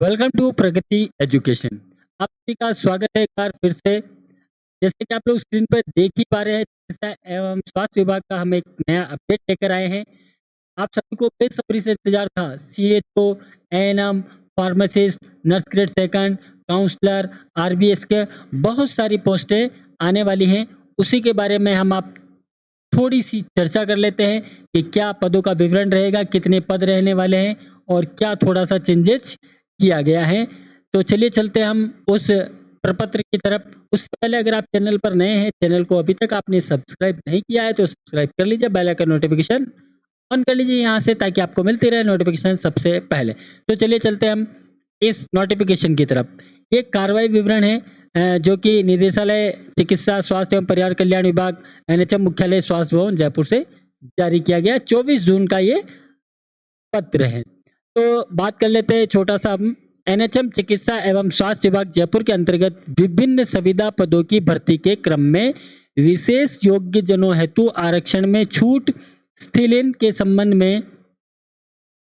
Welcome to Pragati education. आप सभी का स्वागत है एक बार फिर से। जैसे कि आप लोग स्क्रीन पर देख ही पा रहे हैं, चिकित्सा एवं स्वास्थ्य विभाग का हम एक नया अपडेट लेकर आए हैं। आप सभी को बेसब्री से इंतजार था। CHO, ANM, pharmacist, nurse grade second, counsellor, RBS के बहुत सारी पोस्टें आने वाली हैं। उसी के बारे में हम आप थोड़ी-सी चर्चा कर लेते हैं कि क्या पदों का विवरण रहेगा, कितने पद रहने वाले हैं और क्या थोड़ा-सा चेंजेज़ किया गया है। तो चलिए चलते हैं हम उस प्रपत्र की तरफ। उससे पहले अगर आप चैनल पर नए हैं, चैनल को अभी तक आपने सब्सक्राइब नहीं किया है तो सब्सक्राइब कर लीजिए, बेल आइकन नोटिफ़िकेशन ऑन कर लीजिए यहाँ से ताकि आपको मिलती रहे नोटिफ़िकेशन सबसे पहले। तो चलिए चलते हैं हम इस नोटिफ़िकेशन की तरफ। ये कार्रवाई विवरण है जो कि निदेशालय चिकित्सा स्वास्थ्य एवं परिवार कल्याण विभाग एनएचएम मुख्यालय स्वास्थ्य भवन जयपुर से जारी किया गया 24 जून का ये पत्र है। तो बात कर लेते हैं छोटा-सा हम। एनएचएम चिकित्सा एवं स्वास्थ्य विभाग जयपुर के अंतर्गत विभिन्न संविदा पदों की भर्ती के क्रम में विशेष योग्य जनों हेतु आरक्षण में छूट स्थिलीन के संबंध में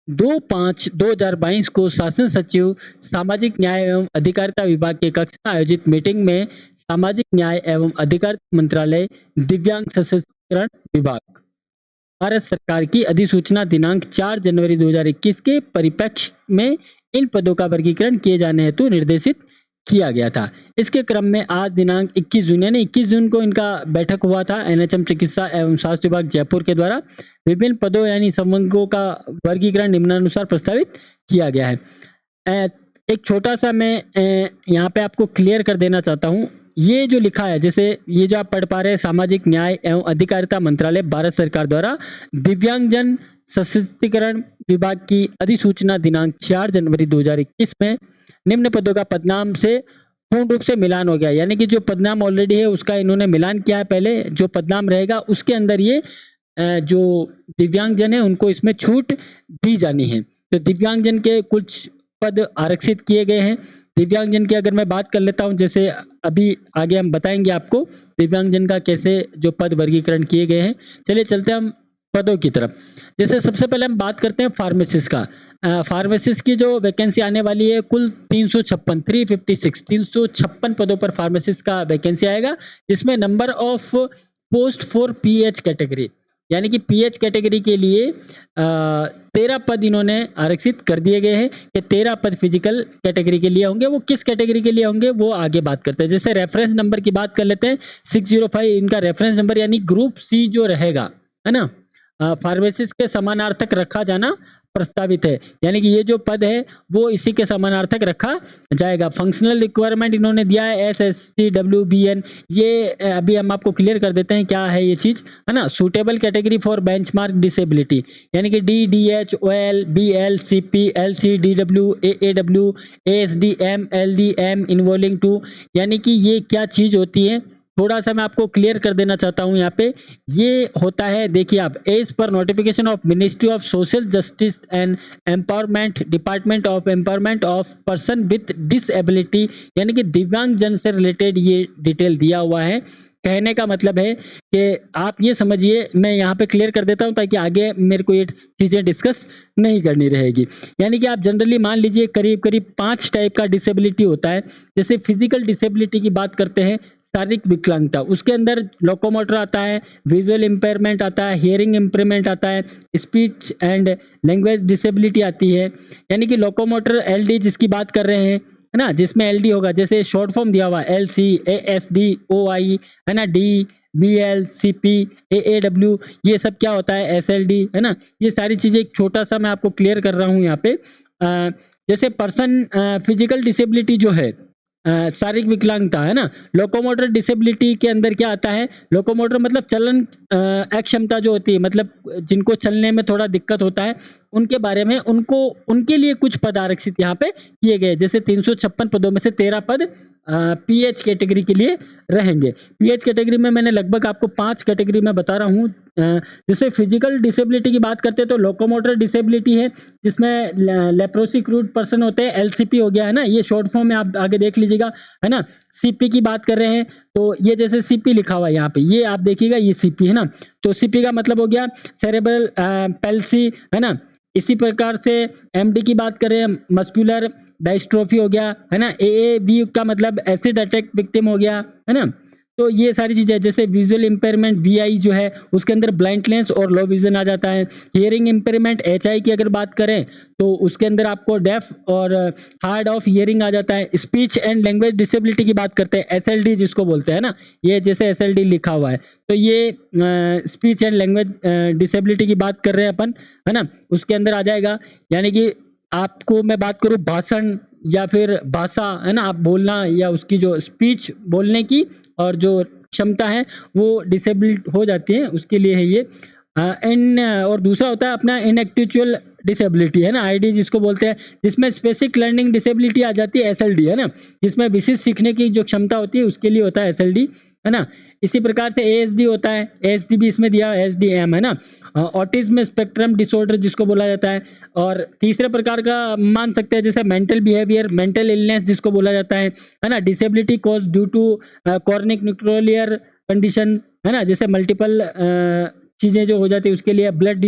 2/5/2022 को शासन सचिव सामाजिक न्याय एवं अधिकारिता विभाग के कक्ष में आयोजित मीटिंग में सामाजिक न्याय एवं अधिकारिता मंत्रालय दिव्यांग सशक्तिकरण विभाग भारत सरकार की अधिसूचना दिनांक 4 जनवरी 2021 के परिप्रेक्ष्य में इन पदों का वर्गीकरण किए जाने हेतु निर्देशित किया गया था। इसके क्रम में आज दिनांक 21 जून यानी 21 जून को इनका बैठक हुआ था। एनएचएम चिकित्सा एवं स्वास्थ्य विभाग जयपुर के द्वारा विभिन्न पदों यानी संवर्गों का वर्गीकरण निम्नानुसार प्रस्तावित किया गया है। एक छोटा-सा मैं यहाँ पे आपको क्लियर कर देना चाहता हूँ। ये जो लिखा है जैसे ये जो आप पढ़ पा रहे हैं सामाजिक न्याय एवं अधिकारिता मंत्रालय भारत सरकार द्वारा दिव्यांगजन सशक्तिकरण विभाग की अधिसूचना दिनांक 4 जनवरी 2021 में निम्न पदों का पदनाम से पूर्ण रूप से मिलान हो गया। यानी कि जो पदनाम ऑलरेडी है उसका इन्होंने मिलान किया है। पहले जो पदनाम रहेगा उसके अंदर ये जो दिव्यांगजन है उनको इसमें छूट दी जानी है। तो दिव्यांगजन के कुछ पद आरक्षित किए गए हैं। दिव्यांगजन की अगर मैं बात कर लेता हूँ, जैसे अभी आगे हम बताएंगे आपको दिव्यांगजन का कैसे जो पद वर्गीकरण किए गए हैं। चलिए चलते हैं हम पदों की तरफ। जैसे सबसे पहले हम बात करते हैं फार्मासिस्ट का। फार्मासिस्ट की जो वैकेंसी आने वाली है कुल 356 पदों पर फार्मासिस्ट का वैकेंसी आएगा। इसमें number of post for pH category यानी कि पीएच कैटेगरी के लिए 13 पद इन्होंने आरक्षित कर दिए गए हैं कि 13 पद फिजिकल कैटेगरी के लिए होंगे। वो किस कैटेगरी के लिए होंगे वो आगे बात करते हैं। जैसे रेफरेंस नंबर की बात कर लेते हैं, 605 इनका रेफरेंस नंबर यानी ग्रुप सी जो रहेगा, है ना, फार्मासिस्ट के समानार्थक रखा जाना प्रस्तावित है। यानी कि ये जो पद है वो इसी के समानार्थक रखा जाएगा। फंक्शनल रिक्वायरमेंट इन्होंने दिया है SSTWBN। ये अभी हम आपको क्लियर कर देते हैं क्या है ये चीज़, है ना। Suitable category for benchmark disability यानी कि DDH, OL, BL, CP, LC, DW, AAW, ASDM, LDM involving to. यानी कि ये क्या चीज़ होती है थोड़ा सा मैं आपको क्लियर कर देना चाहता हूँ यहाँ पे। ये होता है, देखिए आप, as per notification of ministry of social justice and empowerment, department of empowerment of person with disability यानी कि दिव्यांग जन से रिलेटेड ये डिटेल दिया हुआ है। कहने का मतलब है कि आप ये समझिए, मैं यहाँ पे क्लियर कर देता हूँ ताकि आगे मेरे को ये चीज़ें डिस्कस नहीं करनी रहेगी। यानी कि आप जनरली मान लीजिए करीब करीब 5 टाइप का डिसेबिलिटी होता है। जैसे फिजिकल डिसेबिलिटी की बात करते हैं, शारीरिक विकलांगता, उसके अंदर लोकोमोटर आता है, विजुअल इम्पेयरमेंट आता है, हियरिंग इम्पेयरमेंट आता है, स्पीच एंड लैंग्वेज डिसेबिलिटी आती है। यानी कि लोकोमोटर LD जिसकी बात कर रहे हैं, है ना, जिसमें LD होगा, जैसे शॉर्ट फॉर्म दिया हुआ LC, ASD, OI, है ना, D, BL, CP, AAW, ये सब क्या होता है SLD, है ना। ये सारी चीज़ें एक छोटा सा मैं आपको क्लियर कर रहा हूँ यहाँ पे। जैसे पर्सन फिजिकल डिसेबिलिटी जो है, शारीरिक विकलांगता, है ना। लोकोमोटर डिसेबिलिटी के अंदर क्या आता है, लोकोमोटर मतलब चलन अक्षमता जो होती है, मतलब जिनको चलने में थोड़ा दिक्कत होता है उनके बारे में, उनके लिए कुछ पद आरक्षित यहाँ पे किए गए। जैसे 356 पदों में से 13 पद पीएच कैटेगरी के लिए रहेंगे। पीएच कैटेगरी में मैंने लगभग आपको 5 कैटेगरी में बता रहा हूँ। जैसे फिजिकल डिसेबिलिटी की बात करते हैं तो लोकोमोटर डिसेबिलिटी है जिसमें लेप्रोसी क्रूड पर्सन होते हैं, LCP हो गया, है ना, ये शॉर्ट फॉर्म में आप आगे देख लीजिएगा, है ना। CP की बात कर रहे हैं तो ये जैसे CP लिखा हुआ है यहाँ पे, ये आप देखिएगा ये CP है ना। तो CP का मतलब हो गया सेरेब्रल पैल्सी, है ना। इसी प्रकार से MD की बात करें, मस्कुलर डायस्ट्रोफी हो गया, है ना, एएवी का मतलब एसिड अटैक विक्टिम हो गया, है ना। तो ये सारी चीज़ें, जैसे विजुअल इम्पेयरमेंट वीआई जो है उसके अंदर ब्लाइंडनेस और लो विजन आ जाता है। हियरिंग इम्पेयरमेंट एचआई की अगर बात करें तो उसके अंदर आपको डेफ और हार्ड ऑफ हियरिंग आ जाता है। स्पीच एंड लैंग्वेज डिसेबिलिटी की बात करते हैं, एसएलडी जिसको बोलते हैं ना, ये जैसे एसएलडी लिखा हुआ है, तो ये स्पीच एंड लैंग्वेज डिसेबिलिटी की बात कर रहे हैं अपन, है ना, उसके अंदर आ जाएगा। यानी कि आपको मैं बात करूँ भाषण या फिर भाषा, है ना, आप बोलना या उसकी जो स्पीच बोलने की और जो क्षमता है वो डिसेबल्ड हो जाती है, उसके लिए है ये। एंड और दूसरा होता है अपना इनएक्टिचुअल डिसेबिलिटी, है ना, आईडी जिसको बोलते हैं, जिसमें स्पेसिफिक लर्निंग डिसेबिलिटी आ जाती है, एसएलडी, है ना, जिसमें विशिष्ट सीखने की जो क्षमता होती है उसके लिए होता है एसएलडी, है ना। इसी प्रकार से एएसडी होता है, एएसडी भी इसमें दिया है, एसडीएम, है ना, ऑटिज्म स्पेक्ट्रम डिसऑर्डर जिसको बोला जाता है। और तीसरे प्रकार का मान सकते हैं जैसे मेंटल बिहेवियर, मेंटल इलनेस जिसको बोला जाता है ना, disability cause due to chronic nuclear condition, है ना, जैसे मल्टीपल चीज़ें जो हो जाती है उसके लिए। ब्लड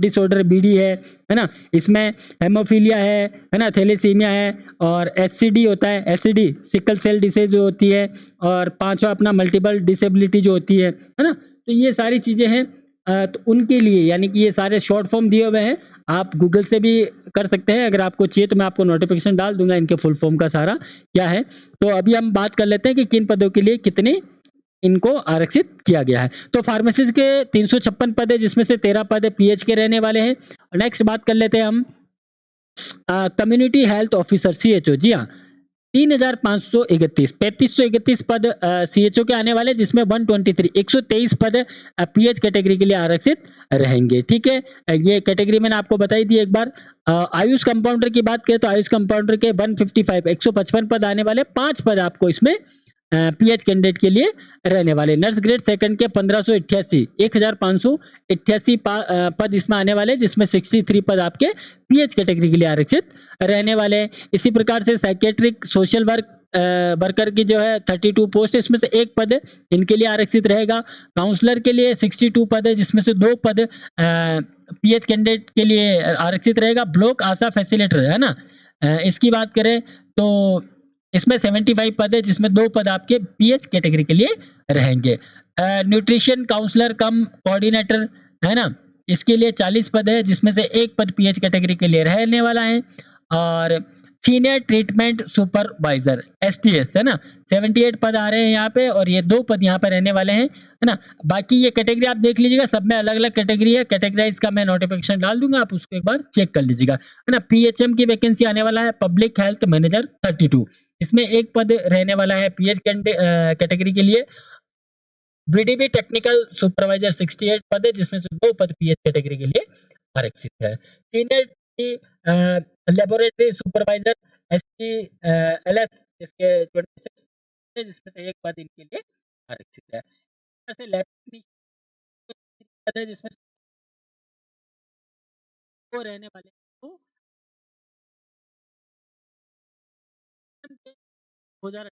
डिसऑर्डर बीडी है ना, इसमें हेमोफीलिया है ना, थैलेसीमिया है, और एससीडी होता है, एससीडी सिकल सेल डिसीज जो होती है, और पांचवा अपना मल्टीपल डिसेबिलिटी जो होती है ना। तो ये सारी चीज़ें हैं, तो उनके लिए यानी कि ये सारे शॉर्ट फॉर्म दिए हुए हैं, आप गूगल से भी कर सकते हैं, अगर आपको चाहिए तो मैं आपको नोटिफिकेशन डाल दूंगा इनके फुल फॉर्म का सारा क्या है। तो अभी हम बात कर लेते हैं कि किन पदों के लिए कितने इनको आरक्षित किया गया है। तो फार्मेसिस्ट के 356 पद है, जिसमें से 13 पद पीएच के रहने वाले हैं। नेक्स्ट बात कर लेते हैं हम कम्युनिटी हेल्थ ऑफिसर सीएचओ। जी हाँ, 3,531 3,531 पद सीएचओ के आने वाले, जिसमें 123 पद पीएच कैटेगरी के लिए आरक्षित रहेंगे। ठीक है, ये कैटेगरी मैंने आपको बताई दी एक बार। आयुष कंपाउंडर की बात करें तो आयुष कंपाउंडर के 155 पद आने वाले, 5 पद आपको इसमें पीएच कैंडिडेट के लिए रहने वाले। नर्स ग्रेड सेकंड के 1588 पद इसमें आने वाले, जिसमें 63 पद आपके पीएच कैटेगरी के लिए आरक्षित रहने वाले। इसी प्रकार से साइकेट्रिक सोशल वर्कर की जो है 32 पोस्ट, इसमें से एक पद इनके लिए आरक्षित रहेगा। काउंसलर के लिए 62 पद है, जिसमें से 2 पद पीएच कैंडिडेट के लिए आरक्षित रहेगा। ब्लॉक आशा फैसिलिटेटर, है ना, इसकी बात करें तो इसमें 75 पद है, जिसमें 2 पद आपके पीएच कैटेगरी के लिए रहेंगे। न्यूट्रिशन काउंसलर कम कोऑर्डिनेटर, है ना, इसके लिए 40 पद है, जिसमें से एक पद पीएच कैटेगरी के लिए रहने वाला है। और सीनियर ट्रीटमेंट सुपरवाइजर एसटीएस, है ना, 78 पद आ रहे हैं यहाँ पे, और ये 2 पद यहाँ पे रहने वाले हैं, है ना। बाकी ये कैटेगरी आप देख लीजिएगा, सब में अलग अलग कैटेगरी है, कैटेगराइज का मैं नोटिफिकेशन डाल दूंगा, आप उसको एक बार चेक कर लीजिएगा, है ना। पीएचएम की वैकेंसी आने वाला है, पब्लिक हेल्थ मैनेजर 32, इसमें एक पद रहने वाला है पीएच कैटेगरी के लिए। बीडीबी टेक्निकल सुपरवाइजर 68 पद है, जिसमें से 2 पद पीएच कैटेगरी के लिए आरक्षित है। Senior laboratory supervisor ST LS जिसके 26 है, जिसमें से एक पद इनके लिए आरक्षित है। ऐसे लैब पद है, जिसमें वो रहने वाले हैं, वो 2000